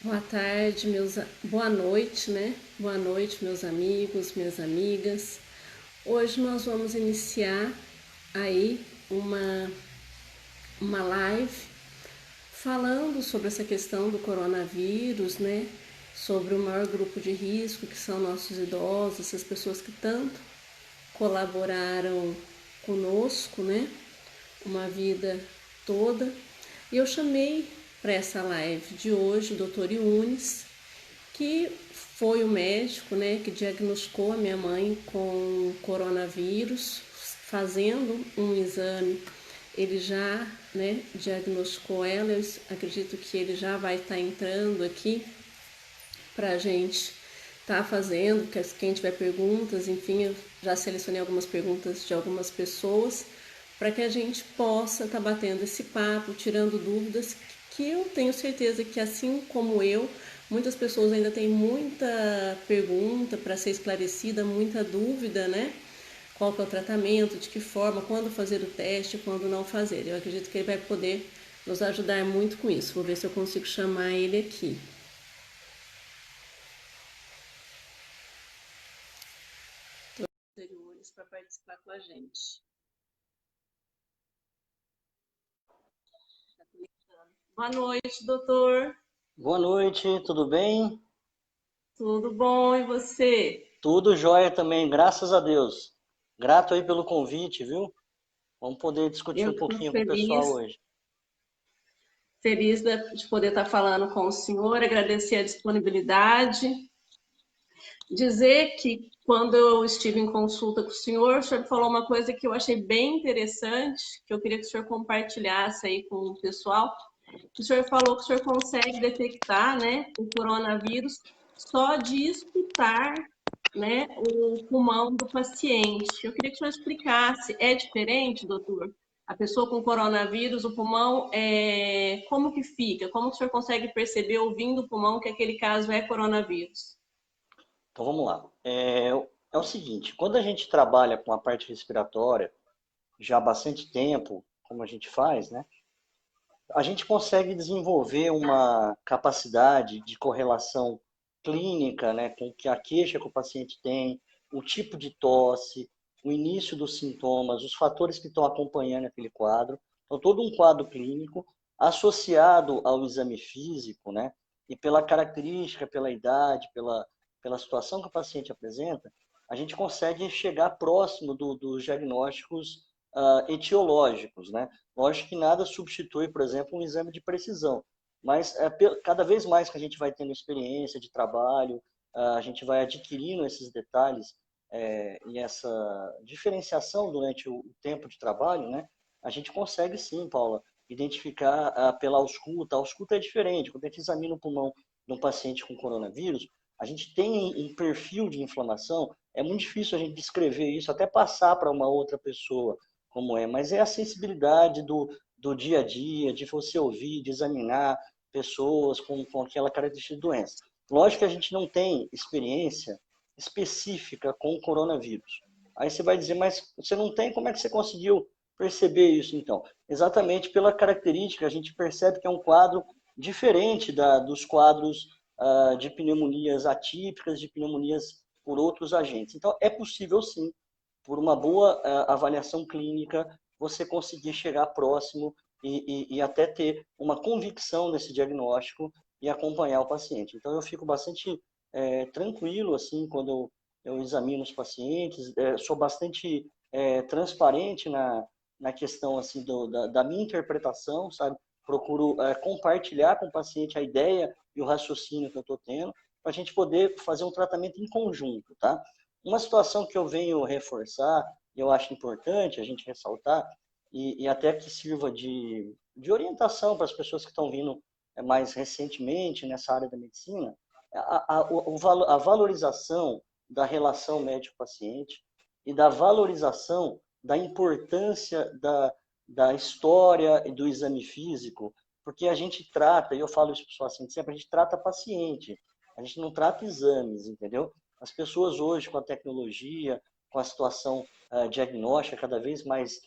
Boa tarde, boa noite, né? Boa noite, meus amigos, minhas amigas. Hoje nós vamos iniciar aí uma live falando sobre essa questão do coronavírus, né? Sobre o maior grupo de risco, que são nossos idosos, essas pessoas que tanto colaboraram conosco, né? Uma vida toda. E eu chamei para essa live de hoje o Dr. Yunis, que foi o médico, né, que diagnosticou a minha mãe com coronavírus, fazendo um exame. Ele já, né, diagnosticou ela. Eu acredito que ele já vai estar entrando aqui para a gente estar fazendo. Quem tiver perguntas, enfim, eu já selecionei algumas perguntas de algumas pessoas para que a gente possa estar batendo esse papo, tirando dúvidas, que eu tenho certeza que, assim como eu, muitas pessoas ainda têm muita pergunta para ser esclarecida, muita dúvida, né? Qual que é o tratamento, de que forma, quando fazer o teste, quando não fazer. Eu acredito que ele vai poder nos ajudar muito com isso. Vou ver se eu consigo chamar ele aqui. Anteriores para participar com a gente. Boa noite, doutor. Boa noite, tudo bem? Tudo bom e você? Tudo jóia também, graças a Deus. Grato aí pelo convite, viu? Vamos poder discutir Eu um estou pouquinho com o pessoal feliz, hoje. feliz de poder estar falando com o senhor, agradecer a disponibilidade, dizer que quando eu estive em consulta com o senhor falou uma coisa que eu achei bem interessante, que eu queria que o senhor compartilhasse aí com o pessoal. O senhor falou que o senhor consegue detectar, né, o coronavírus só de escutar, né, o pulmão do paciente. Eu queria que o senhor explicasse, é diferente, doutor? A pessoa com coronavírus, o pulmão, como que fica? Como que o senhor consegue perceber, ouvindo o pulmão, que aquele caso é coronavírus? Então vamos lá. É o seguinte, quando a gente trabalha com a parte respiratória já há bastante tempo, como a gente faz, né? A gente consegue desenvolver uma capacidade de correlação clínica, né, com que a queixa que o paciente tem, o tipo de tosse, o início dos sintomas, os fatores que estão acompanhando aquele quadro. Então, todo um quadro clínico associado ao exame físico, né, e pela característica, pela idade, pela situação que o paciente apresenta, a gente consegue chegar próximo dos diagnósticos etiológicos, né? Lógico que nada substitui, por exemplo, um exame de precisão, mas cada vez mais que a gente vai tendo experiência de trabalho, a gente vai adquirindo esses detalhes e essa diferenciação durante o tempo de trabalho, né? A gente consegue sim, Paula, identificar pela ausculta. A ausculta é diferente. Quando a gente examina o pulmão de um paciente com coronavírus, a gente tem um perfil de inflamação. É muito difícil a gente descrever isso, até passar para uma outra pessoa como é, mas é a sensibilidade do dia a dia, de você ouvir, de examinar pessoas com aquela característica de doença. Lógico que a gente não tem experiência específica com o coronavírus. Aí você vai dizer, mas você não tem, como é que você conseguiu perceber isso então? Exatamente pela característica, a gente percebe que é um quadro diferente dos quadros de pneumonias atípicas, de pneumonias por outros agentes. Então, é possível sim por uma boa avaliação clínica, você conseguir chegar próximo e até ter uma convicção nesse diagnóstico e acompanhar o paciente. Então, eu fico bastante tranquilo assim quando eu examino os pacientes, sou bastante transparente na questão assim da minha interpretação, sabe? Procuro compartilhar com o paciente a ideia e o raciocínio que eu estou tendo, para a gente poder fazer um tratamento em conjunto, tá? Uma situação que eu venho reforçar, e eu acho importante a gente ressaltar, e até que sirva de orientação para as pessoas que estão vindo mais recentemente nessa área da medicina, a valorização da relação médico-paciente e da valorização da importância da história e do exame físico, porque a gente trata, e eu falo isso para os pacientes sempre, a gente trata paciente, a gente não trata exames, entendeu? As pessoas hoje, com a tecnologia, com a situação diagnóstica cada vez mais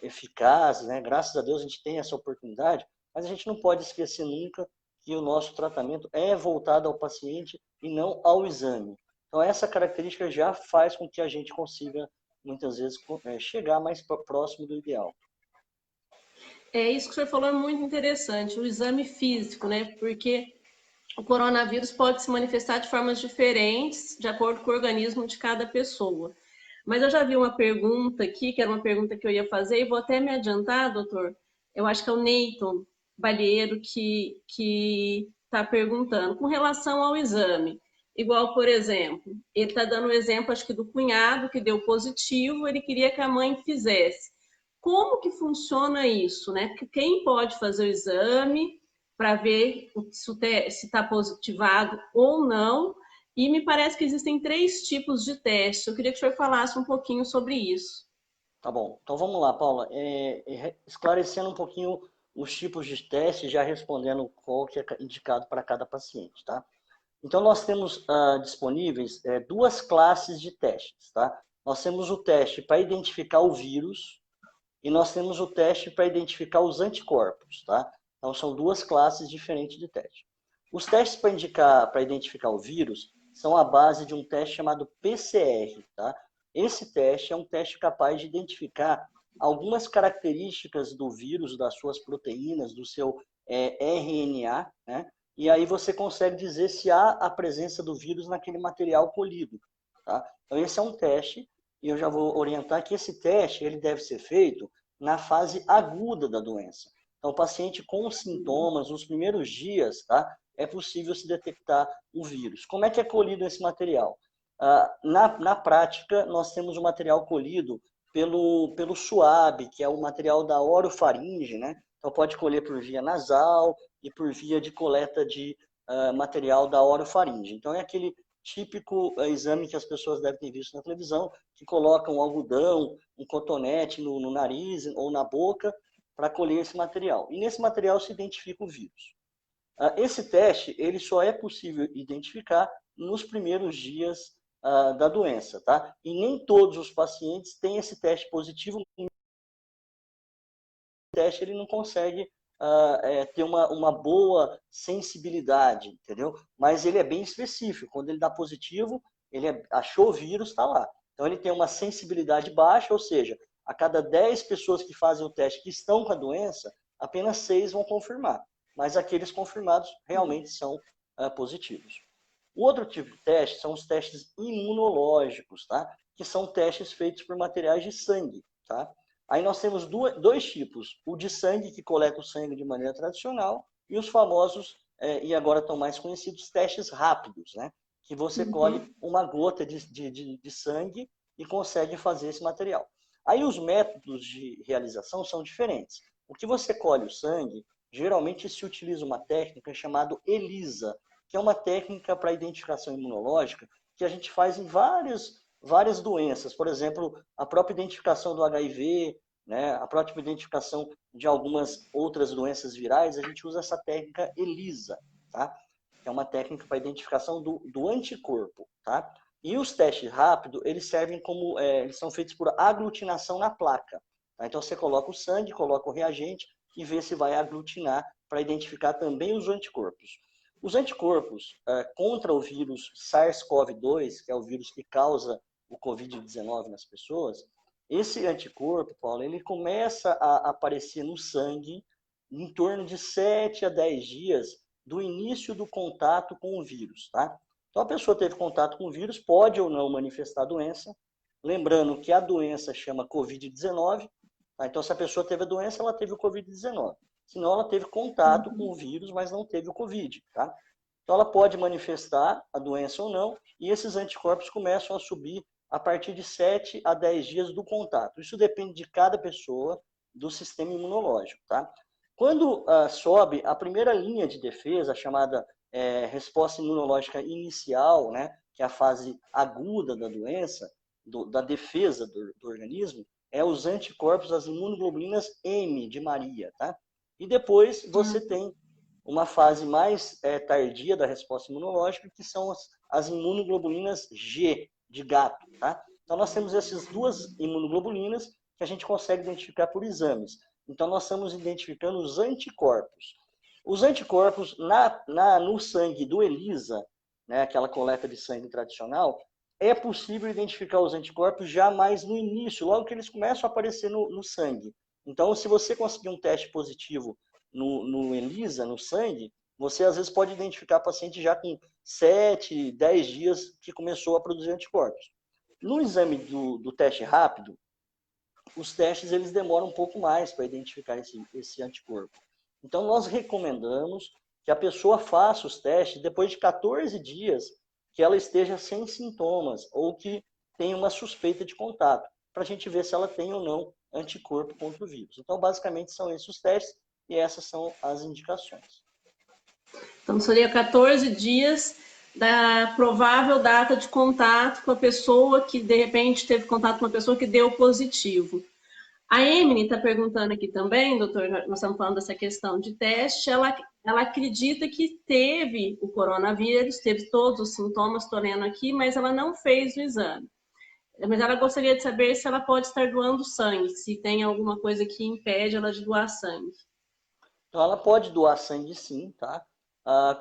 eficaz, né? Graças a Deus a gente tem essa oportunidade, mas a gente não pode esquecer nunca que que o nosso tratamento é voltado ao paciente e não ao exame. Então, essa característica já faz com que a gente consiga, muitas vezes, chegar mais próximo do ideal. É isso que o senhor falou, é muito interessante, o exame físico, né? Porque o coronavírus pode se manifestar de formas diferentes, de acordo com o organismo de cada pessoa. Mas eu já vi uma pergunta aqui, que era uma pergunta que eu ia fazer, e vou até me adiantar, doutor. Eu acho que é o Neyton Balheiro que está perguntando com relação ao exame. Igual, por exemplo, ele está dando o exemplo, acho que do cunhado que deu positivo, ele queria que a mãe fizesse. Como que funciona isso, né? Porque quem pode fazer o exame para ver se está positivado ou não? E me parece que existem 3 tipos de teste. Eu queria que o senhor falasse um pouquinho sobre isso. Tá bom. Então vamos lá, Paula. Esclarecendo um pouquinho os tipos de teste, já respondendo qual que é indicado para cada paciente, tá? Então nós temos disponíveis 2 classes de testes, tá? Nós temos o teste para identificar o vírus e nós temos o teste para identificar os anticorpos, tá? Então são 2 classes diferentes de teste. Os testes para identificar o vírus são a base de um teste chamado PCR, tá? Esse teste é um teste capaz de identificar algumas características do vírus, das suas proteínas, do seu RNA, né? E aí você consegue dizer se há a presença do vírus naquele material colhido, tá? Então esse é um teste, e eu já vou orientar que esse teste ele deve ser feito na fase aguda da doença. Então, o paciente com sintomas, nos primeiros dias, tá? É possível se detectar o vírus. Como é que é colhido esse material? Na prática, nós temos o material colhido pelo SUAB, que é o material da orofaringe, né? Então, pode colher por via nasal e por via de coleta de material da orofaringe. Então, é aquele típico exame que as pessoas devem ter visto na televisão, que colocam um algodão, um cotonete no nariz ou na boca para colher esse material. E nesse material se identifica o vírus. Esse teste ele só é possível identificar nos primeiros dias da doença, tá? E nem todos os pacientes têm esse teste positivo. O teste ele não consegue ter uma boa sensibilidade, entendeu? Mas ele é bem específico. Quando ele dá positivo, achou o vírus, está lá. Então ele tem uma sensibilidade baixa, ou seja, a cada 10 pessoas que fazem o teste que estão com a doença, apenas 6 vão confirmar. Mas aqueles confirmados realmente são positivos. O outro tipo de teste são os testes imunológicos, tá? Que são testes feitos por materiais de sangue, tá? Aí nós temos 2 tipos, o de sangue, que coleta o sangue de maneira tradicional, e os famosos, e agora estão mais conhecidos, testes rápidos, né? Que você colhe uma gota de sangue e consegue fazer esse material. Aí os métodos de realização são diferentes. O que você colhe o sangue, geralmente se utiliza uma técnica chamada ELISA, que é uma técnica para identificação imunológica que a gente faz em várias doenças. Por exemplo, a própria identificação do HIV, né, a própria identificação de algumas outras doenças virais, a gente usa essa técnica ELISA, tá? Que é uma técnica para identificação do anticorpo, tá? E os testes rápidos, eles servem como, eles são feitos por aglutinação na placa. Tá? Então você coloca o sangue, coloca o reagente e vê se vai aglutinar para identificar também os anticorpos. Os anticorpos contra o vírus SARS-CoV-2, que é o vírus que causa o Covid-19 nas pessoas, esse anticorpo, Paulo, ele começa a aparecer no sangue em torno de 7 a 10 dias do início do contato com o vírus, tá? Então, a pessoa teve contato com o vírus, pode ou não manifestar a doença, lembrando que a doença chama Covid-19, tá? Então, se a pessoa teve a doença, ela teve o Covid-19. Senão, ela teve contato com o vírus, mas não teve o Covid, tá? Então, ela pode manifestar a doença ou não, e esses anticorpos começam a subir a partir de 7 a 10 dias do contato. Isso depende de cada pessoa, do sistema imunológico, tá? Quando sobe a primeira linha de defesa, chamada resposta imunológica inicial, né, que é a fase aguda da doença, da defesa do organismo, é os anticorpos, as imunoglobulinas M de Maria, tá? E depois você tem uma fase mais tardia da resposta imunológica, que são as imunoglobulinas G, de gato, tá? Então nós temos essas 2 imunoglobulinas que a gente consegue identificar por exames. Então nós estamos identificando os anticorpos. Os anticorpos no sangue do ELISA, né, aquela coleta de sangue tradicional, é possível identificar os anticorpos já mais no início, logo que eles começam a aparecer no sangue. Então, se você conseguir um teste positivo no ELISA, no sangue, você às vezes pode identificar paciente já com 7, 10 dias que começou a produzir anticorpos. No exame do teste rápido, os testes eles demoram um pouco mais para identificar esse anticorpo. Então, nós recomendamos que a pessoa faça os testes depois de 14 dias que ela esteja sem sintomas ou que tenha uma suspeita de contato, para a gente ver se ela tem ou não anticorpo contra o vírus. Então, basicamente, são esses os testes e essas são as indicações. Então, seria 14 dias da provável data de contato com a pessoa que, de repente, teve contato com uma pessoa que deu positivo. A Emily está perguntando aqui também, doutor, nós estamos falando dessa questão de teste, ela acredita que teve o coronavírus, teve todos os sintomas, estou lendo aqui, mas ela não fez o exame. Mas ela gostaria de saber se ela pode estar doando sangue, se tem alguma coisa que impede ela de doar sangue. Então, ela pode doar sangue sim, tá?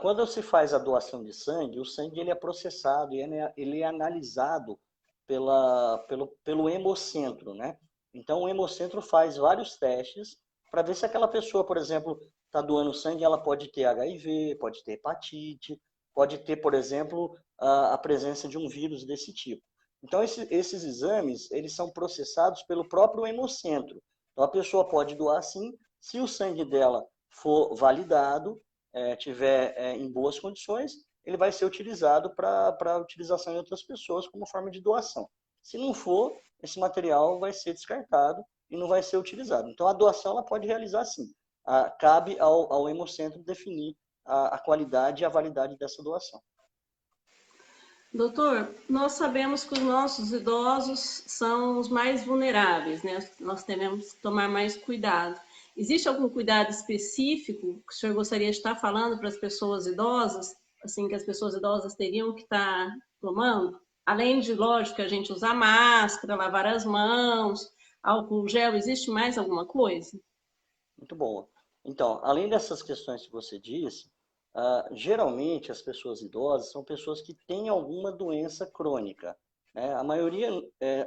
Quando se faz a doação de sangue, o sangue ele é processado e ele é analisado pelo hemocentro, né? Então, o hemocentro faz vários testes para ver se aquela pessoa, por exemplo, está doando sangue, ela pode ter HIV, pode ter hepatite, pode ter, por exemplo, a presença de um vírus desse tipo. Então, esses exames, eles são processados pelo próprio hemocentro. Então, a pessoa pode doar sim, se o sangue dela for validado, tiver em boas condições, ele vai ser utilizado para utilização em outras pessoas como forma de doação. Se não for, esse material vai ser descartado e não vai ser utilizado. Então, a doação ela pode realizar sim. Cabe ao Hemocentro definir a qualidade e a validade dessa doação. Doutor, nós sabemos que os nossos idosos são os mais vulneráveis, né? Nós temos que tomar mais cuidado. Existe algum cuidado específico que o senhor gostaria de estar falando para as pessoas idosas, assim, que as pessoas idosas teriam que estar tomando? Além de, lógico, a gente usar máscara, lavar as mãos, álcool gel, existe mais alguma coisa? Muito boa. Então, além dessas questões que você disse, geralmente as pessoas idosas são pessoas que têm alguma doença crônica, né? A maioria,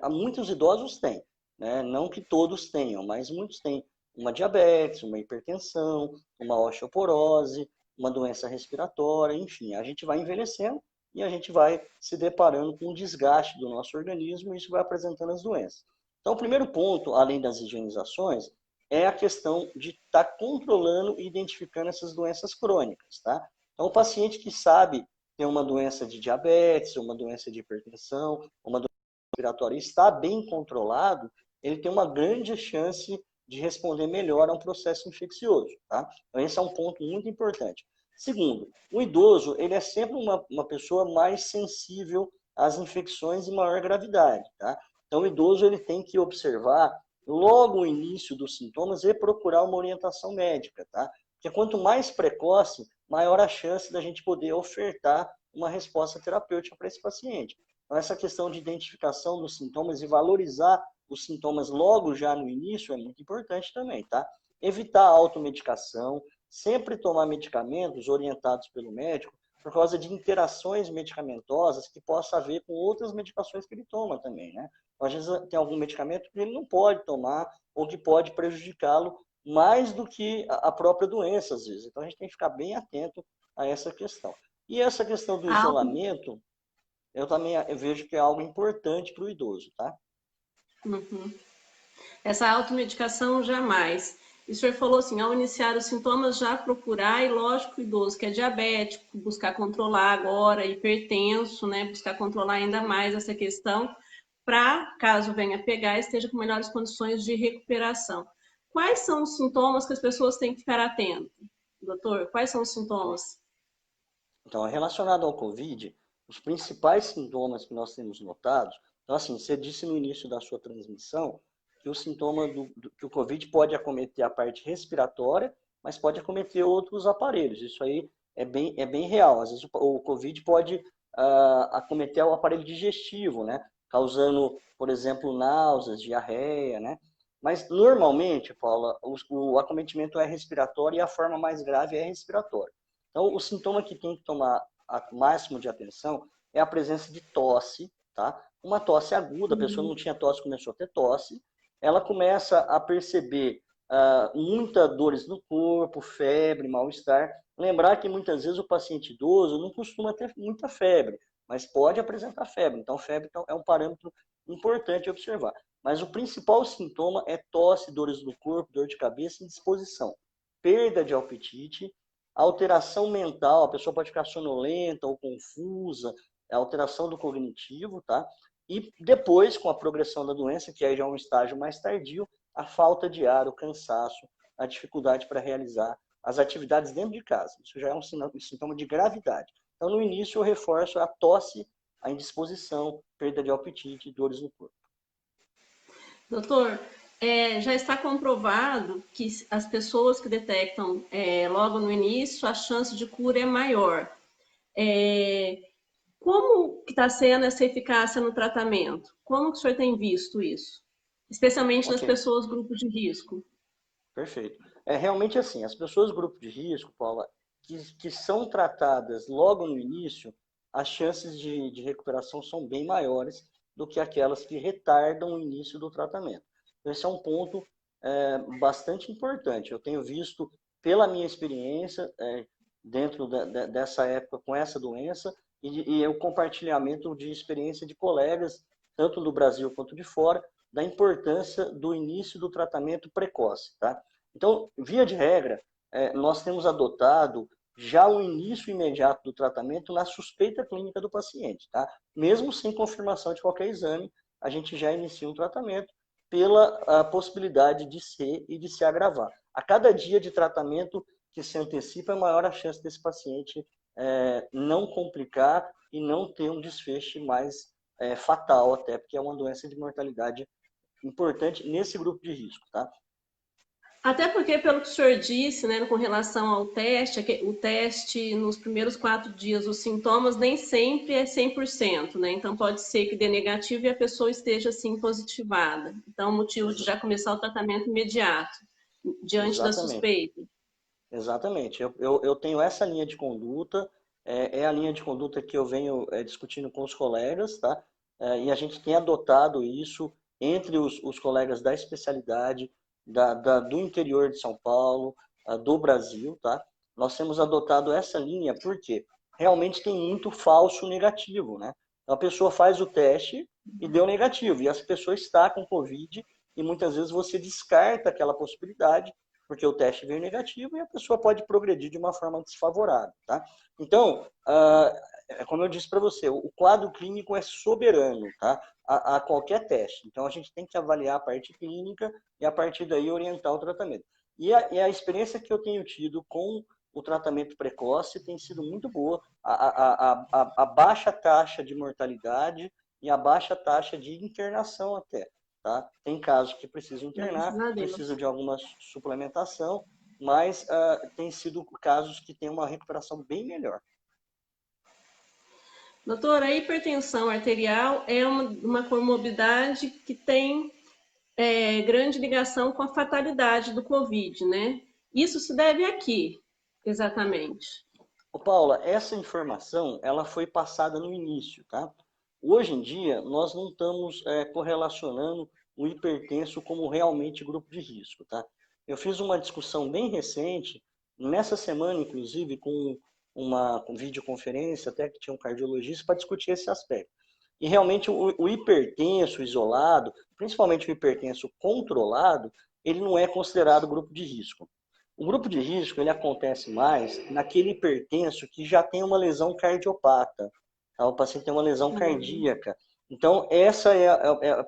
muitos idosos têm, né? Não que todos tenham, mas muitos têm uma diabetes, uma hipertensão, uma osteoporose, uma doença respiratória, enfim, a gente vai envelhecendo e a gente vai se deparando com o desgaste do nosso organismo e isso vai apresentando as doenças. Então, o primeiro ponto, além das higienizações, é a questão de estar controlando e identificando essas doenças crônicas, tá? Então, o paciente que sabe ter uma doença de diabetes, uma doença de hipertensão, uma doença respiratória e está bem controlado, ele tem uma grande chance de responder melhor a um processo infeccioso, tá? Então, esse é um ponto muito importante. Segundo, o idoso, ele é sempre uma pessoa mais sensível às infecções de maior gravidade, tá? Então, o idoso, ele tem que observar logo o início dos sintomas e procurar uma orientação médica, tá? Porque quanto mais precoce, maior a chance da gente poder ofertar uma resposta terapêutica para esse paciente. Então, essa questão de identificação dos sintomas e valorizar os sintomas logo já no início é muito importante também, tá? Evitar a automedicação, sempre tomar medicamentos orientados pelo médico por causa de interações medicamentosas que possa haver com outras medicações que ele toma também, né? Às vezes tem algum medicamento que ele não pode tomar ou que pode prejudicá-lo mais do que a própria doença, às vezes. Então, a gente tem que ficar bem atento a essa questão. E essa questão do isolamento, eu também vejo que é algo importante para o idoso, tá? Uhum. Essa automedicação jamais. E o senhor falou assim, ao iniciar os sintomas, já procurar, e lógico, o idoso que é diabético, buscar controlar agora, hipertenso, né? Buscar controlar ainda mais essa questão, para, caso venha pegar, esteja com melhores condições de recuperação. Quais são os sintomas que as pessoas têm que ficar atentas? Doutor, quais são os sintomas? Então, relacionado ao Covid, os principais sintomas que nós temos notados, então assim, você disse no início da sua transmissão que o sintoma que o Covid pode acometer a parte respiratória, mas pode acometer outros aparelhos. Isso aí é bem real. Às vezes o Covid pode acometer o aparelho digestivo, né? Causando, por exemplo, náuseas, diarreia, né? Mas, normalmente, Paula, o acometimento é respiratório e a forma mais grave é respiratória. Então, o sintoma que tem que tomar máximo de atenção é a presença de tosse, tá? Uma tosse aguda, a pessoa não tinha tosse, começou a ter tosse, ela começa a perceber muitas dores no corpo, febre, mal-estar. Lembrar que muitas vezes o paciente idoso não costuma ter muita febre, mas pode apresentar febre. Então, febre é um parâmetro importante observar. Mas o principal sintoma é tosse, dores no corpo, dor de cabeça e indisposição. Perda de apetite, alteração mental, a pessoa pode ficar sonolenta ou confusa, alteração do cognitivo, tá? E depois, com a progressão da doença, que aí já é um estágio mais tardio, a falta de ar, o cansaço, a dificuldade para realizar as atividades dentro de casa. Isso já é um sintoma de gravidade. Então, no início, eu reforço a tosse, a indisposição, perda de apetite e dores no corpo. Doutor, já está comprovado que as pessoas que detectam logo no início, a chance de cura é maior. Como que está sendo essa eficácia no tratamento? Como que o senhor tem visto isso? Especialmente nas Ok, pessoas grupo de risco. perfeito. É realmente assim, as pessoas grupo de risco, Paula, que são tratadas logo no início, as chances de recuperação são bem maiores do que aquelas que retardam o início do tratamento. Esse é um ponto bastante importante. Eu tenho visto, pela minha experiência, dentro dessa época com essa doença, e o compartilhamento de experiência de colegas, tanto do Brasil quanto de fora, da importância do início do tratamento precoce, tá? Então, via de regra, nós temos adotado já o início imediato do tratamento na suspeita clínica do paciente, tá? Mesmo sem confirmação de qualquer exame, a gente já inicia um tratamento pela possibilidade de ser e de se agravar. A cada dia de tratamento que se antecipa, é maior a chance desse paciente não complicar e não ter um desfecho mais fatal, até porque é uma doença de mortalidade importante nesse grupo de risco, tá? Até porque, pelo que o senhor disse, né, com relação ao teste, o teste nos primeiros 4 dias, os sintomas nem sempre é 100%, né? Então, pode ser que dê negativo e a pessoa esteja, assim, positivada. Então, motivo de Ex já começar o tratamento imediato, diante da exatamente. suspeita. Exatamente. Eu tenho essa linha de conduta, é a linha de conduta que eu venho discutindo com os colegas, tá? E a gente tem adotado isso entre os colegas da especialidade, do interior de São Paulo, do Brasil, tá? Nós temos adotado essa linha porque realmente tem muito falso negativo, né? Então, a pessoa faz o teste e deu negativo, e as pessoas estão com Covid, e muitas vezes você descarta aquela possibilidade porque o teste veio negativo e a pessoa pode progredir de uma forma desfavorável, tá? Então, como eu disse para você, o quadro clínico é soberano, tá? A qualquer teste. Então, a gente tem que avaliar a parte clínica e, a partir daí, orientar o tratamento. E a experiência que eu tenho tido com o tratamento precoce tem sido muito boa. A baixa taxa de mortalidade e a baixa taxa de internação até. Tá? Tem casos que precisam internar, Graças a precisam Deus. de alguma suplementação, mas tem sido casos que têm uma recuperação bem melhor. Doutora, a hipertensão arterial é uma comorbidade que tem grande ligação com a fatalidade do Covid, né? Isso se deve a quê, exatamente? Ô, Paula, essa informação ela foi passada no início, tá? Hoje em dia, nós não estamos correlacionando o hipertenso como realmente grupo de risco, tá? Eu fiz uma discussão bem recente, nessa semana, inclusive, com uma videoconferência, até que tinha um cardiologista, para discutir esse aspecto. E realmente o hipertenso isolado, principalmente o hipertenso controlado, ele não é considerado grupo de risco. O grupo de risco ele acontece mais naquele hipertenso que já tem uma lesão cardiopata, tá? O paciente tem uma lesão cardíaca. Então, essa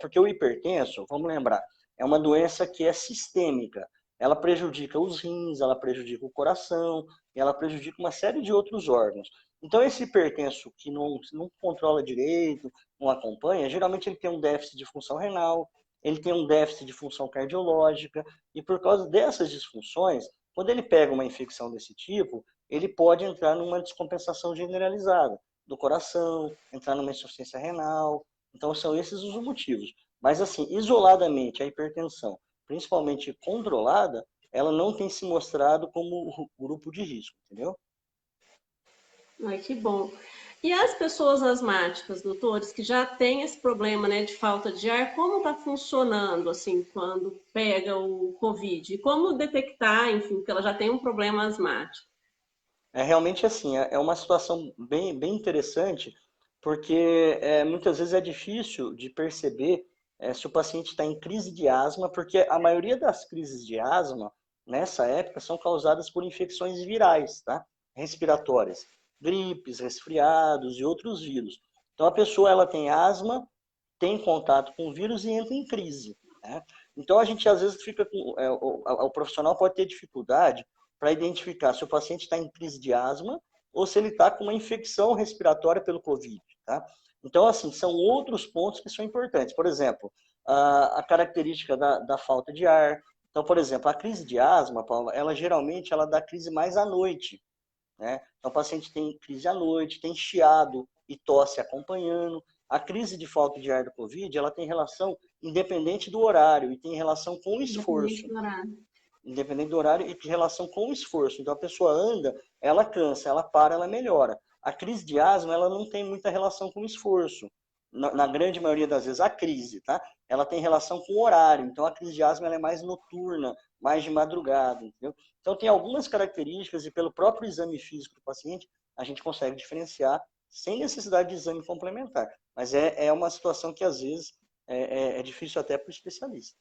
porque o hipertenso, vamos lembrar, é uma doença que é sistêmica. Ela prejudica os rins, ela prejudica o coração, e ela prejudica uma série de outros órgãos. Então, esse hipertenso que não controla direito, não acompanha, geralmente ele tem um déficit de função renal, ele tem um déficit de função cardiológica, e por causa dessas disfunções, quando ele pega uma infecção desse tipo, ele pode entrar numa descompensação generalizada do coração, entrar numa insuficiência renal. Então, são esses os motivos. Mas, assim, isoladamente, a hipertensão, principalmente controlada, ela não tem se mostrado como grupo de risco, entendeu? Ai, que bom. E as pessoas asmáticas, doutores, que já têm esse problema, né, de falta de ar, como está funcionando, assim, quando pega o Covid? E como detectar, enfim, que ela já tem um problema asmático? É realmente assim, é uma situação bem interessante, porque muitas vezes é difícil de perceber se o paciente está em crise de asma, porque a maioria das crises de asma, nessa época, são causadas por infecções virais, tá? Respiratórias, gripes, resfriados e outros vírus. Então a pessoa ela tem asma, tem contato com o vírus e entra em crise, né? Então a gente às vezes fica com, o profissional pode ter dificuldade para identificar se o paciente está em crise de asma ou se ele está com uma infecção respiratória pelo Covid, tá? Então, assim, são outros pontos que são importantes. Por exemplo, a característica da falta de ar. Então, por exemplo, a crise de asma, Paula, ela geralmente ela dá crise mais à noite, né? Então, o paciente tem crise à noite, tem chiado e tosse acompanhando. A crise de falta de ar do Covid, ela tem relação independente do horário e tem relação com o Independente esforço. do horário. Independente do horário e de relação com o esforço. Então, a pessoa anda, ela cansa, ela para, ela melhora. A crise de asma, ela não tem muita relação com o esforço. Na grande maioria das vezes, a crise, tá? Ela tem relação com o horário. Então, a crise de asma ela é mais noturna, mais de madrugada, entendeu? Então, tem algumas características e pelo próprio exame físico do paciente, a gente consegue diferenciar sem necessidade de exame complementar. Mas é uma situação que, às vezes, é difícil até para o especialista.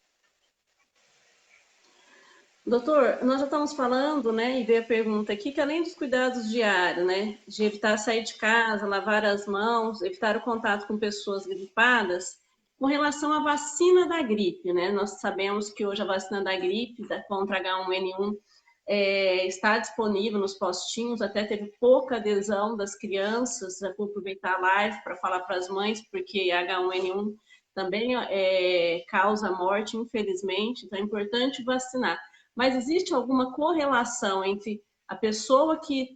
Doutor, nós já estamos falando, né, e veio a pergunta aqui, que além dos cuidados diários, né, de evitar sair de casa, lavar as mãos, evitar o contato com pessoas gripadas, com relação à vacina da gripe, né, nós sabemos que hoje a vacina da gripe contra H1N1 está disponível nos postinhos, até teve pouca adesão das crianças, vou aproveitar a live para falar para as mães, porque H1N1 também causa morte, infelizmente, então é importante vacinar. Mas existe alguma correlação entre a pessoa que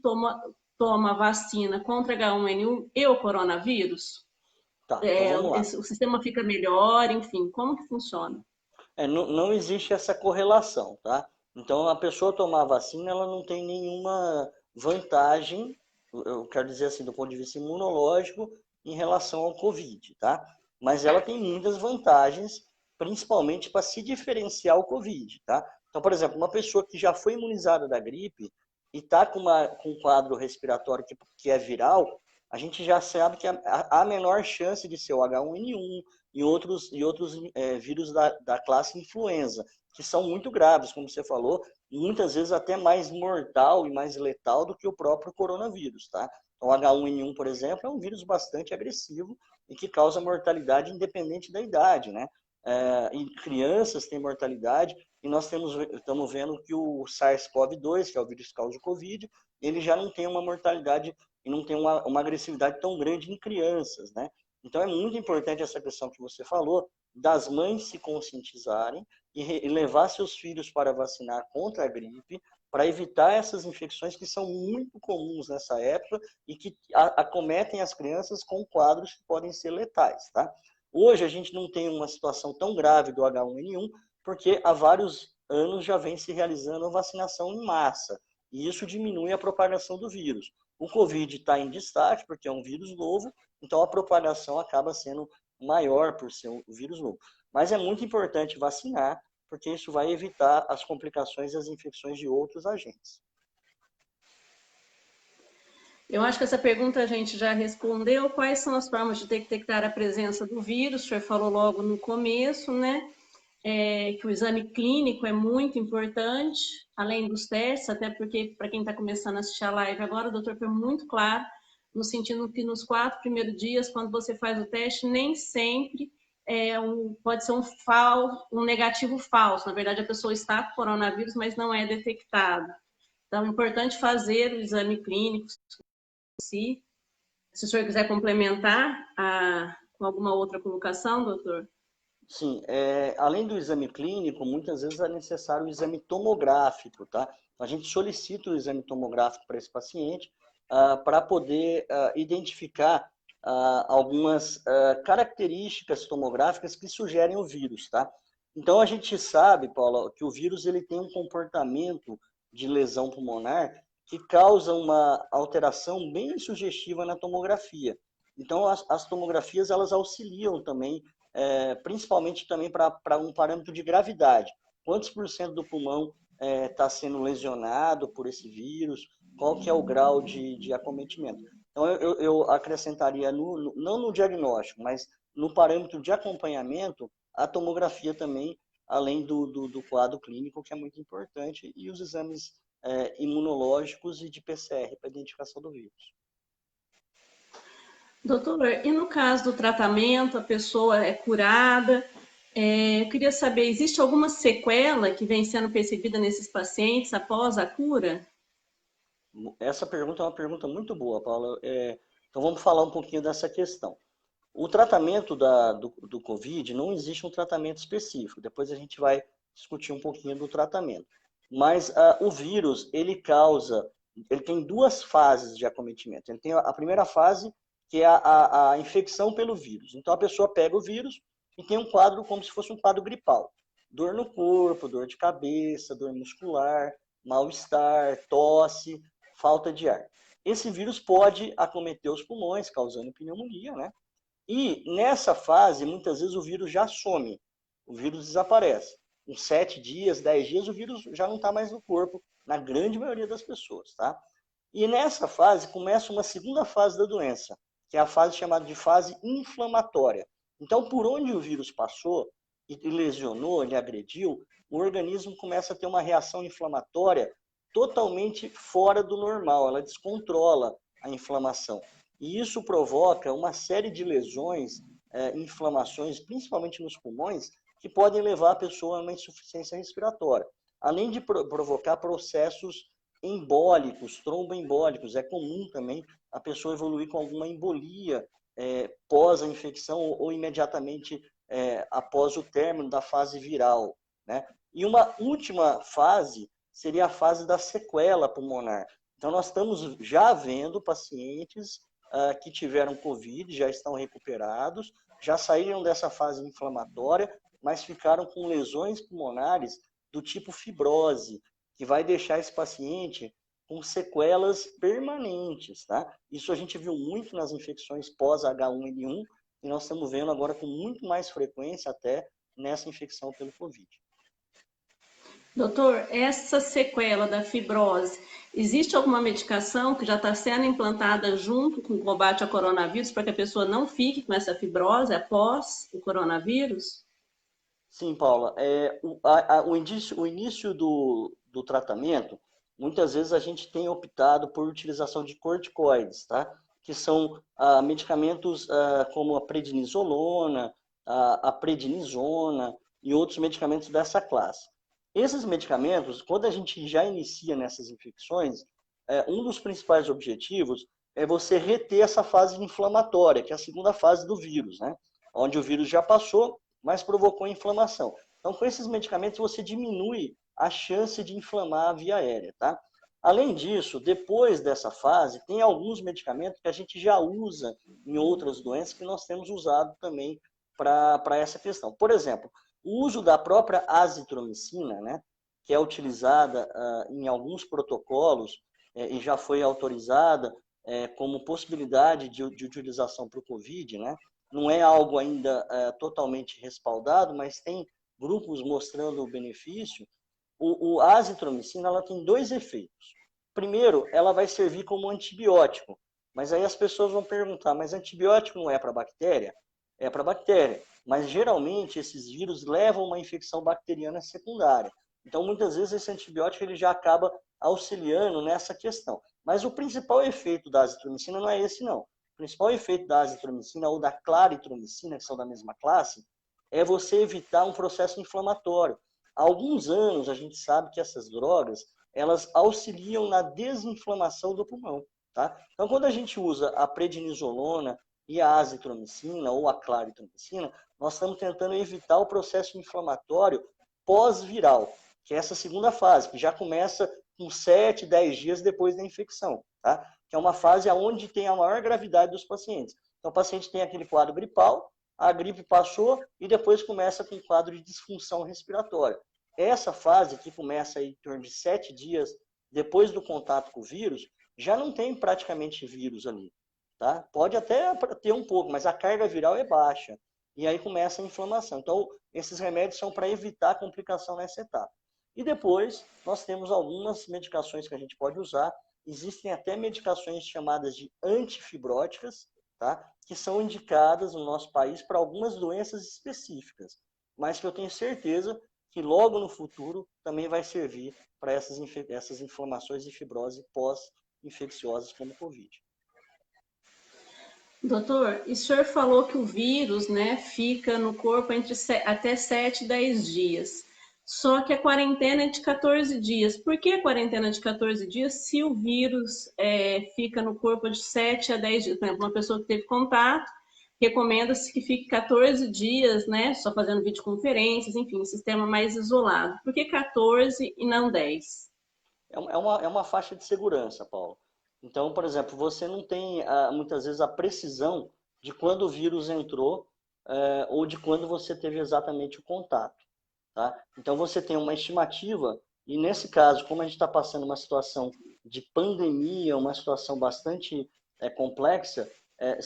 toma vacina contra H1N1 e o coronavírus? Tá, então vamos lá. O sistema fica melhor, enfim, como que funciona? Não existe essa correlação, tá? Então, a pessoa tomar a vacina, ela não tem nenhuma vantagem, eu quero dizer assim, do ponto de vista imunológico, em relação ao Covid, tá? Mas ela tem muitas vantagens, principalmente para se diferenciar o Covid, tá? Então, por exemplo, uma pessoa que já foi imunizada da gripe e está com um quadro respiratório que é viral, a gente já sabe que há menor chance de ser o H1N1, e outros vírus da classe influenza, que são muito graves, como você falou, e muitas vezes até mais mortal e mais letal do que o próprio coronavírus, tá? Então, o H1N1, por exemplo, é um vírus bastante agressivo e que causa mortalidade independente da idade, né? Em crianças tem mortalidade, e nós estamos vendo que o SARS-CoV-2, que é o vírus que causa o Covid, ele já não tem uma mortalidade e não tem uma agressividade tão grande em crianças, né? Então é muito importante essa questão que você falou, das mães se conscientizarem e levar seus filhos para vacinar contra a gripe, para evitar essas infecções que são muito comuns nessa época e que acometem as crianças com quadros que podem ser letais, tá? Hoje a gente não tem uma situação tão grave do H1N1, porque há vários anos já vem se realizando a vacinação em massa, e isso diminui a propagação do vírus. O Covid está em destaque, porque é um vírus novo, então a propagação acaba sendo maior por ser um vírus novo. Mas é muito importante vacinar, porque isso vai evitar as complicações e as infecções de outros agentes. Eu acho que essa pergunta a gente já respondeu. Quais são as formas de detectar a presença do vírus? O senhor falou logo no começo, né? Que o exame clínico é muito importante, além dos testes, até porque, para quem está começando a assistir a live agora, o doutor foi muito claro, no sentido que nos 4 primeiros dias, quando você faz o teste, nem sempre pode ser um negativo falso. Na verdade, a pessoa está com coronavírus, mas não é detectado. Então, é importante fazer o exame clínico, se o senhor quiser complementar com alguma outra colocação, doutor. Sim, além do exame clínico, muitas vezes é necessário o exame tomográfico, tá? A gente solicita o exame tomográfico para esse paciente para poder identificar algumas características tomográficas que sugerem o vírus, tá? Então, a gente sabe, Paula, que o vírus ele tem um comportamento de lesão pulmonar que causa uma alteração bem sugestiva na tomografia. Então, as tomografias elas auxiliam também, principalmente também para um parâmetro de gravidade. Quantos por cento do pulmão está sendo lesionado por esse vírus? Qual que é o grau de acometimento? Então, eu acrescentaria, não no diagnóstico, mas no parâmetro de acompanhamento, a tomografia também, além do quadro clínico, que é muito importante, e os exames imunológicos e de PCR para identificação do vírus. Doutor, e no caso do tratamento, a pessoa é curada, eu queria saber, existe alguma sequela que vem sendo percebida nesses pacientes após a cura? Essa pergunta é uma pergunta muito boa, Paula. Então vamos falar um pouquinho dessa questão. O tratamento do Covid, não existe um tratamento específico. Depois a gente vai discutir um pouquinho do tratamento. Mas o vírus, ele tem duas fases de acometimento. Ele tem a primeira fase, que é a infecção pelo vírus. Então a pessoa pega o vírus e tem um quadro como se fosse um quadro gripal. Dor no corpo, dor de cabeça, dor muscular, mal-estar, tosse, falta de ar. Esse vírus pode acometer os pulmões, causando pneumonia, né? E nessa fase, muitas vezes o vírus já some, o vírus desaparece. Em 7 dias, 10 dias, o vírus já não está mais no corpo, na grande maioria das pessoas, tá? E nessa fase começa uma segunda fase da doença, que é a fase chamada de fase inflamatória. Então, por onde o vírus passou e lesionou, ele agrediu, o organismo começa a ter uma reação inflamatória totalmente fora do normal, ela descontrola a inflamação. E isso provoca uma série de lesões, inflamações, principalmente nos pulmões, que podem levar a pessoa a uma insuficiência respiratória. Além de provocar processos embólicos, tromboembólicos. É comum também a pessoa evoluir com alguma embolia pós a infecção ou imediatamente após o término da fase viral, né? E uma última fase seria a fase da sequela pulmonar. Então, nós estamos já vendo pacientes que tiveram Covid, já estão recuperados, já saíram dessa fase inflamatória, mas ficaram com lesões pulmonares do tipo fibrose, que vai deixar esse paciente com sequelas permanentes, tá? Isso a gente viu muito nas infecções pós-H1N1 e nós estamos vendo agora com muito mais frequência até nessa infecção pelo Covid. Doutor, essa sequela da fibrose, existe alguma medicação que já está sendo implantada junto com o combate ao coronavírus para que a pessoa não fique com essa fibrose após o coronavírus? Sim, Paula. O início do tratamento, muitas vezes a gente tem optado por utilização de corticoides, tá? Que são medicamentos como a prednisolona, a prednisona e outros medicamentos dessa classe. Esses medicamentos, quando a gente já inicia nessas infecções, um dos principais objetivos é você reter essa fase inflamatória, que é a segunda fase do vírus, né? Onde o vírus já passou, mas provocou inflamação. Então, com esses medicamentos, você diminui a chance de inflamar a via aérea, tá? Além disso, depois dessa fase, tem alguns medicamentos que a gente já usa em outras doenças que nós temos usado também para essa questão. Por exemplo, o uso da própria azitromicina, né, que é utilizada em alguns protocolos e já foi autorizada como possibilidade de utilização para o COVID, né? Não é algo ainda totalmente respaldado, mas tem grupos mostrando o benefício. A azitromicina ela tem dois efeitos. Primeiro, ela vai servir como antibiótico, mas aí as pessoas vão perguntar, mas antibiótico não é para bactéria? É para bactéria, mas geralmente esses vírus levam uma infecção bacteriana secundária. Então, muitas vezes esse antibiótico ele já acaba auxiliando nessa questão. Mas o principal efeito da azitromicina não é esse, não. O principal efeito da azitromicina ou da claritromicina, que são da mesma classe, é você evitar um processo inflamatório. Há alguns anos a gente sabe que essas drogas, elas auxiliam na desinflamação do pulmão, tá? Então, quando a gente usa a prednisolona e a azitromicina ou a claritromicina, nós estamos tentando evitar o processo inflamatório pós-viral, que é essa segunda fase, que já começa com 7, 10 dias depois da infecção, tá? Que é uma fase onde tem a maior gravidade dos pacientes. Então, o paciente tem aquele quadro gripal, a gripe passou e depois começa com um quadro de disfunção respiratória. Essa fase, que começa aí em torno de 7 dias depois do contato com o vírus, já não tem praticamente vírus ali. Tá? Pode até ter um pouco, mas a carga viral é baixa. E aí começa a inflamação. Então, esses remédios são para evitar complicação nessa etapa. E depois, nós temos algumas medicações que a gente pode usar. Existem até medicações chamadas de antifibróticas, tá? Que são indicadas no nosso país para algumas doenças específicas, mas que eu tenho certeza que logo no futuro também vai servir para essas inflamações e fibrose pós-infecciosas como o Covid. Doutor, e o senhor falou que o vírus, né, fica no corpo até 7 e 10 dias. Só que a quarentena é de 14 dias. Por que a quarentena é de 14 dias se o vírus fica no corpo de 7 a 10 dias? Por exemplo, uma pessoa que teve contato, recomenda-se que fique 14 dias, né, só fazendo videoconferências, enfim, um sistema mais isolado. Por que 14 e não 10? É uma faixa de segurança, Paulo. Então, por exemplo, você não tem muitas vezes a precisão de quando o vírus entrou ou de quando você teve exatamente o contato. Tá? Então, você tem uma estimativa, e nesse caso, como a gente está passando uma situação de pandemia, uma situação bastante complexa,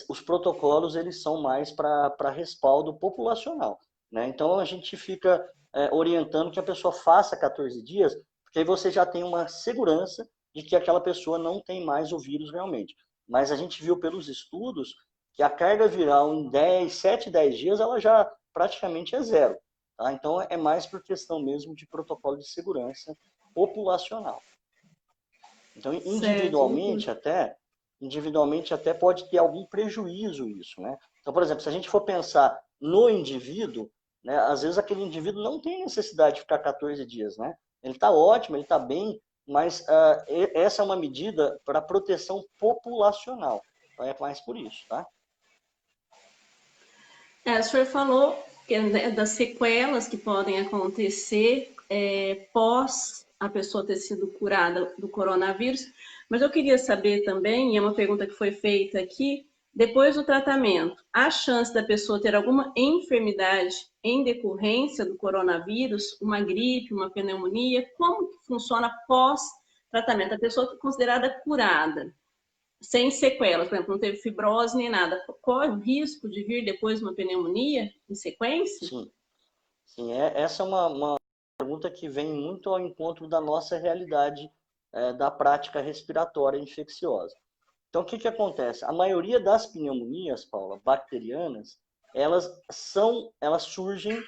os protocolos eles são mais para respaldo populacional. Né? Então, a gente fica orientando que a pessoa faça 14 dias, porque aí você já tem uma segurança de que aquela pessoa não tem mais o vírus realmente. Mas a gente viu pelos estudos que a carga viral em 10, 7, 10 dias, ela já praticamente é zero. Tá? Então, é mais por questão mesmo de protocolo de segurança populacional. Então, Certo, doutor. individualmente até pode ter algum prejuízo isso, né? Então, por exemplo, se a gente for pensar no indivíduo, né, às vezes aquele indivíduo não tem necessidade de ficar 14 dias, né? Ele está ótimo, ele está bem, mas essa é uma medida para proteção populacional. Então, é mais por isso, tá? O senhor falou que, né, das sequelas que podem acontecer pós a pessoa ter sido curada do coronavírus, mas eu queria saber também, e é uma pergunta que foi feita aqui, depois do tratamento, há chance da pessoa ter alguma enfermidade em decorrência do coronavírus, uma gripe, uma pneumonia? Como que funciona pós-tratamento? A pessoa é considerada curada, sem sequelas, por exemplo, não teve fibrose nem nada, corre o risco de vir depois uma pneumonia em sequência? Sim, sim. Essa é uma pergunta que vem muito ao encontro da nossa realidade da prática respiratória infecciosa. Então, o que acontece? A maioria das pneumonias, Paula, bacterianas, elas surgem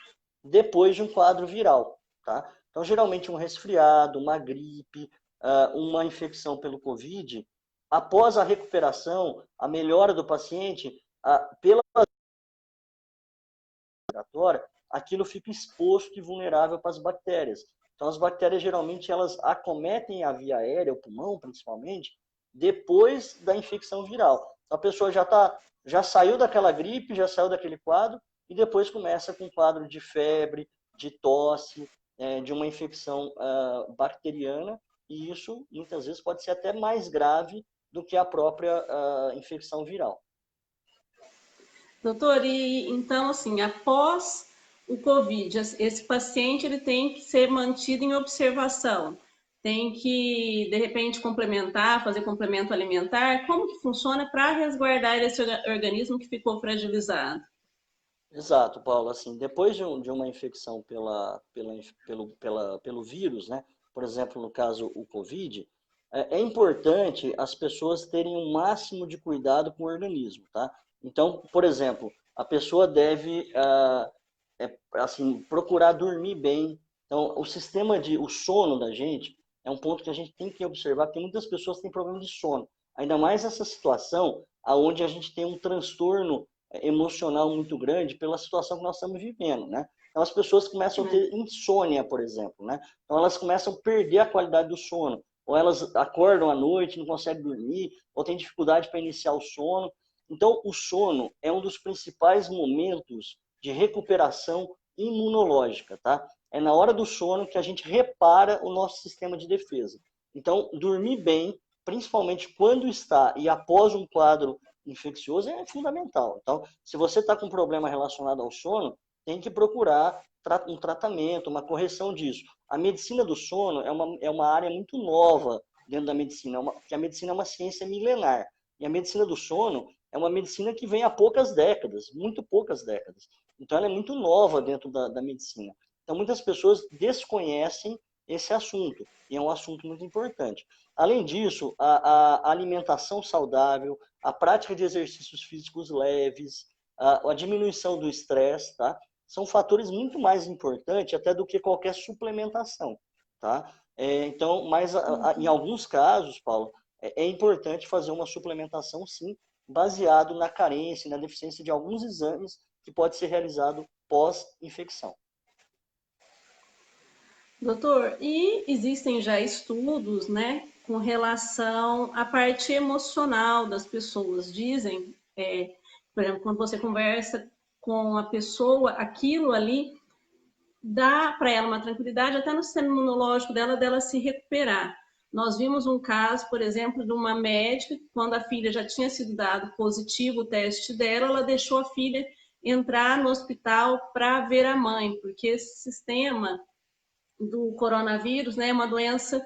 depois de um quadro viral, tá? Então, geralmente um resfriado, uma gripe, uma infecção pelo Covid, após a recuperação, a melhora do paciente, pela respiratória, aquilo fica exposto e vulnerável para as bactérias. Então, as bactérias geralmente elas acometem a via aérea, o pulmão principalmente, depois da infecção viral. Então, a pessoa já saiu daquela gripe, já saiu daquele quadro e depois começa com um quadro de febre, de tosse, de uma infecção bacteriana, e isso muitas vezes pode ser até mais grave do que a própria infecção viral. Doutor, e então, assim, após o Covid, esse paciente ele tem que ser mantido em observação, tem que, de repente, complementar, fazer complemento alimentar. Como que funciona para resguardar esse organismo que ficou fragilizado? Exato, Paulo. Assim, depois de uma infecção pelo vírus, né? Por exemplo, no caso o Covid, é importante as pessoas terem o máximo de cuidado com o organismo, tá? Então, por exemplo, a pessoa deve assim, procurar dormir bem. Então, o sono da gente é um ponto que a gente tem que observar, porque muitas pessoas têm problema de sono. Ainda mais essa situação onde a gente tem um transtorno emocional muito grande pela situação que nós estamos vivendo, né? Então, as pessoas começam a ter insônia, por exemplo, né? Então, elas começam a perder a qualidade do sono. Ou elas acordam à noite, não conseguem dormir, ou têm dificuldade para iniciar o sono. Então, o sono é um dos principais momentos de recuperação imunológica, tá? É na hora do sono que a gente repara o nosso sistema de defesa. Então, dormir bem, principalmente quando está e após um quadro infeccioso é fundamental. Então, se você está com um problema relacionado ao sono, tem que procurar um tratamento, uma correção disso. A medicina do sono é uma área muito nova dentro da medicina, porque a medicina é uma ciência milenar. E a medicina do sono é uma medicina que vem há poucas décadas, muito poucas décadas. Então, ela é muito nova dentro da medicina. Então, muitas pessoas desconhecem esse assunto, e é um assunto muito importante. Além disso, a alimentação saudável, a prática de exercícios físicos leves, a diminuição do estresse, tá? São fatores muito mais importantes até do que qualquer suplementação, tá? Então, mas em alguns casos, Paulo, é importante fazer uma suplementação, sim, baseado na carência, na deficiência de alguns exames que pode ser realizado pós-infecção. Doutor, e existem já estudos, né, com relação à parte emocional das pessoas. Dizem, por exemplo, quando você conversa com a pessoa, aquilo ali dá para ela uma tranquilidade até no sistema imunológico dela se recuperar. Nós vimos um caso, por exemplo, de uma médica, quando a filha já tinha sido dado positivo o teste dela, ela deixou a filha entrar no hospital para ver a mãe, porque esse sistema do coronavírus, né, é uma doença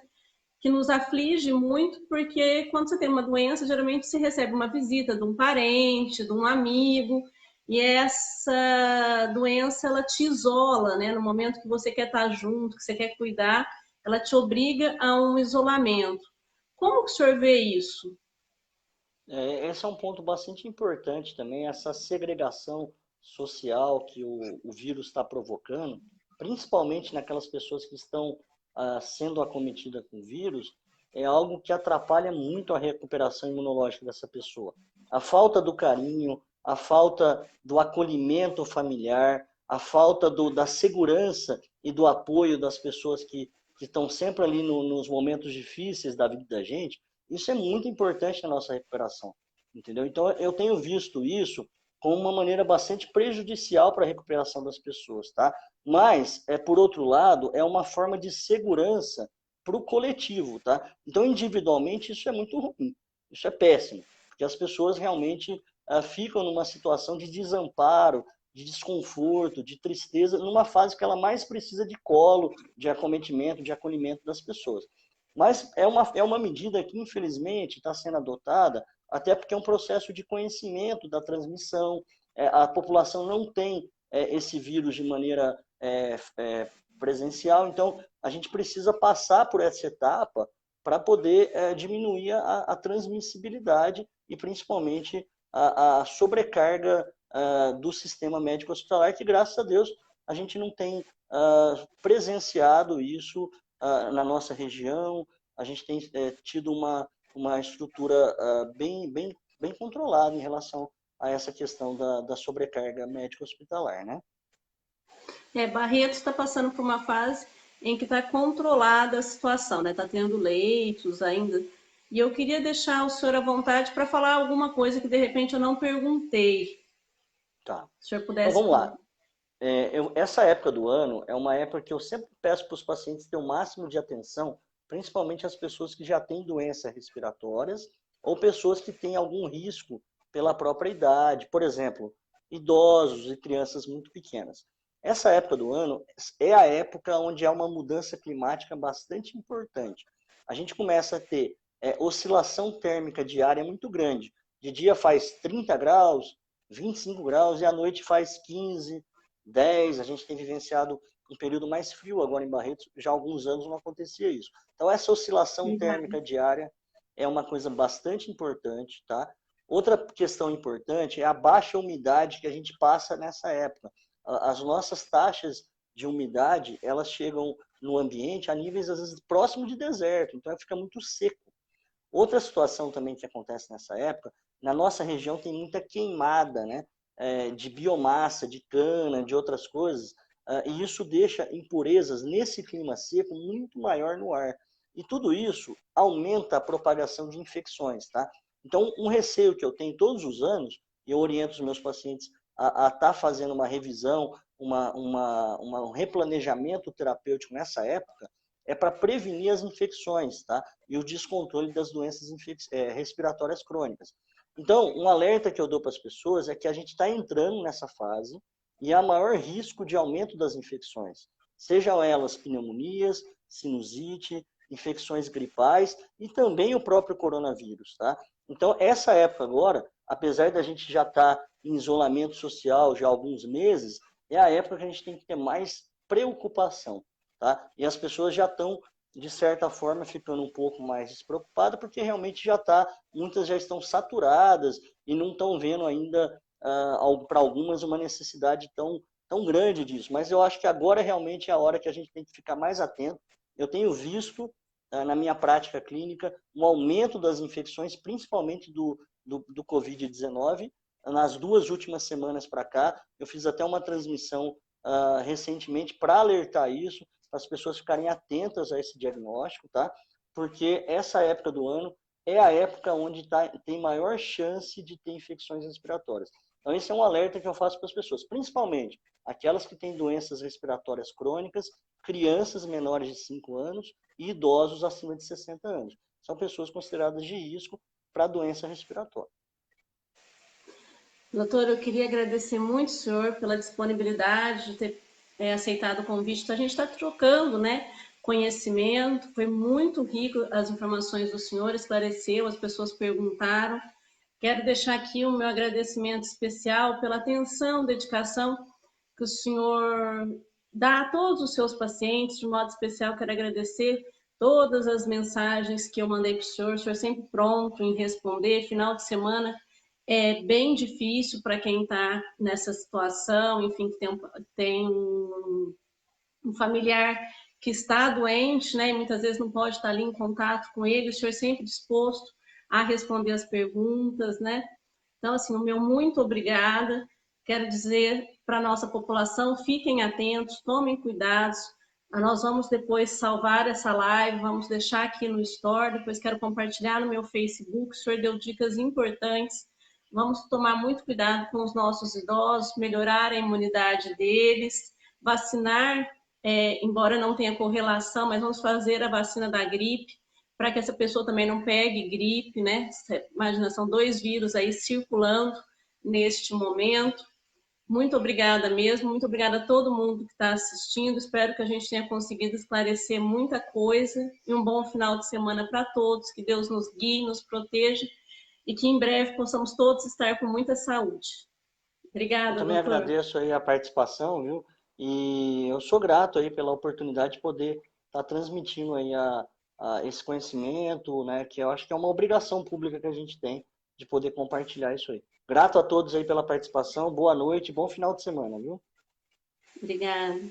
que nos aflige muito, porque quando você tem uma doença, geralmente se recebe uma visita de um parente, de um amigo, e essa doença, ela te isola, né? No momento que você quer estar junto, que você quer cuidar, ela te obriga a um isolamento. Como que o senhor vê isso? Esse é um ponto bastante importante também, essa segregação social que o vírus está provocando, principalmente naquelas pessoas que estão sendo acometidas com o vírus, é algo que atrapalha muito a recuperação imunológica dessa pessoa. A falta do carinho, a falta do acolhimento familiar, a falta da segurança e do apoio das pessoas que estão sempre ali nos momentos difíceis da vida da gente, isso é muito importante na nossa recuperação, entendeu? Então, eu tenho visto isso como uma maneira bastante prejudicial para a recuperação das pessoas, tá? Mas, por outro lado, é uma forma de segurança para o coletivo, tá? Então, individualmente, isso é muito ruim, isso é péssimo, porque as pessoas realmente ficam numa situação de desamparo, de desconforto, de tristeza, numa fase que ela mais precisa de colo, de acometimento, de acolhimento das pessoas. Mas é uma medida que, infelizmente, está sendo adotada, até porque é um processo de conhecimento da transmissão. A população não tem esse vírus de maneira presencial, então a gente precisa passar por essa etapa para poder diminuir a transmissibilidade e, principalmente, a sobrecarga do sistema médico hospitalar, que, graças a Deus, a gente não tem presenciado isso na nossa região. A gente tem tido uma estrutura bem controlada em relação a essa questão da sobrecarga médico-hospitalar, né? Barretos está passando por uma fase em que está controlada a situação, né? Está tendo leitos ainda. E eu queria deixar o senhor à vontade para falar alguma coisa que de repente eu não perguntei. Tá. Se o senhor Então pudesse vamos falar. lá. Essa época do ano é uma época que eu sempre peço para os pacientes ter o máximo de atenção, principalmente as pessoas que já têm doenças respiratórias ou pessoas que têm algum risco pela própria idade, por exemplo, idosos e crianças muito pequenas. Essa época do ano é a época onde há uma mudança climática bastante importante. A gente começa a ter oscilação térmica diária muito grande. De dia faz 30 graus, 25 graus e à noite faz 15, 10. A gente tem vivenciado um período mais frio agora em Barretos, já há alguns anos não acontecia isso. Então essa oscilação térmica diária é uma coisa bastante importante, tá? Outra questão importante é a baixa umidade que a gente passa nessa época. As nossas taxas de umidade, elas chegam no ambiente a níveis às vezes próximo de deserto, então fica muito seco. Outra situação também que acontece nessa época, na nossa região tem muita queimada, né? De biomassa, de cana, de outras coisas, e isso deixa impurezas nesse clima seco muito maior no ar. E tudo isso aumenta a propagação de infecções, tá? Então, um receio que eu tenho todos os anos, e eu oriento os meus pacientes a estar fazendo uma revisão, um replanejamento terapêutico nessa época, é para prevenir as infecções, tá? E o descontrole das doenças respiratórias crônicas. Então, um alerta que eu dou para as pessoas é que a gente está entrando nessa fase e há maior risco de aumento das infecções, sejam elas pneumonias, sinusite, infecções gripais e também o próprio coronavírus, tá? Então, essa época agora, apesar da gente já estar em isolamento social já há alguns meses, é a época que a gente tem que ter mais preocupação, tá? E as pessoas já estão, de certa forma, ficando um pouco mais despreocupadas, porque realmente muitas já estão saturadas e não estão vendo ainda, para algumas, uma necessidade tão grande disso. Mas eu acho que agora realmente é a hora que a gente tem que ficar mais atento. Eu tenho visto, na minha prática clínica, um aumento das infecções, principalmente do Covid-19, nas 2 últimas semanas para cá. Eu fiz até uma transmissão recentemente para alertar isso, para as pessoas ficarem atentas a esse diagnóstico, tá? Porque essa época do ano é a época onde tem maior chance de ter infecções respiratórias. Então, esse é um alerta que eu faço para as pessoas, principalmente aquelas que têm doenças respiratórias crônicas, crianças menores de 5 anos e idosos acima de 60 anos. São pessoas consideradas de risco para doença respiratória. Doutor, eu queria agradecer muito o senhor pela disponibilidade de ter aceitado o convite. Então, a gente está trocando, né, conhecimento, foi muito rico as informações do senhor, esclareceu, as pessoas perguntaram. Quero deixar aqui o meu agradecimento especial pela atenção, dedicação que o senhor dá a todos os seus pacientes. De modo especial, quero agradecer todas as mensagens que eu mandei para o senhor sempre pronto em responder. Final de semana é bem difícil para quem está nessa situação, enfim, que tem um familiar que está doente, né, e muitas vezes não pode estar ali em contato com ele, o senhor sempre disposto a responder as perguntas, né? Então, assim, o meu muito obrigada. Quero dizer para a nossa população, fiquem atentos, tomem cuidados. Nós vamos depois salvar essa live, vamos deixar aqui no Store, depois quero compartilhar no meu Facebook. O senhor deu dicas importantes. Vamos tomar muito cuidado com os nossos idosos, melhorar a imunidade deles, vacinar, embora não tenha correlação, mas vamos fazer a vacina da gripe, para que essa pessoa também não pegue gripe, né? Imagina, são 2 vírus aí circulando neste momento. Muito obrigada mesmo, muito obrigada a todo mundo que está assistindo. Espero que a gente tenha conseguido esclarecer muita coisa e um bom final de semana para todos. Que Deus nos guie, nos proteja e que em breve possamos todos estar com muita saúde. Eu Obrigada, também doutor. agradeço aí a participação, viu? E eu sou grato aí pela oportunidade de poder estar transmitindo aí esse conhecimento, né? Que eu acho que é uma obrigação pública que a gente tem de poder compartilhar isso aí. Grato a todos aí pela participação, boa noite, bom final de semana, viu? Obrigada.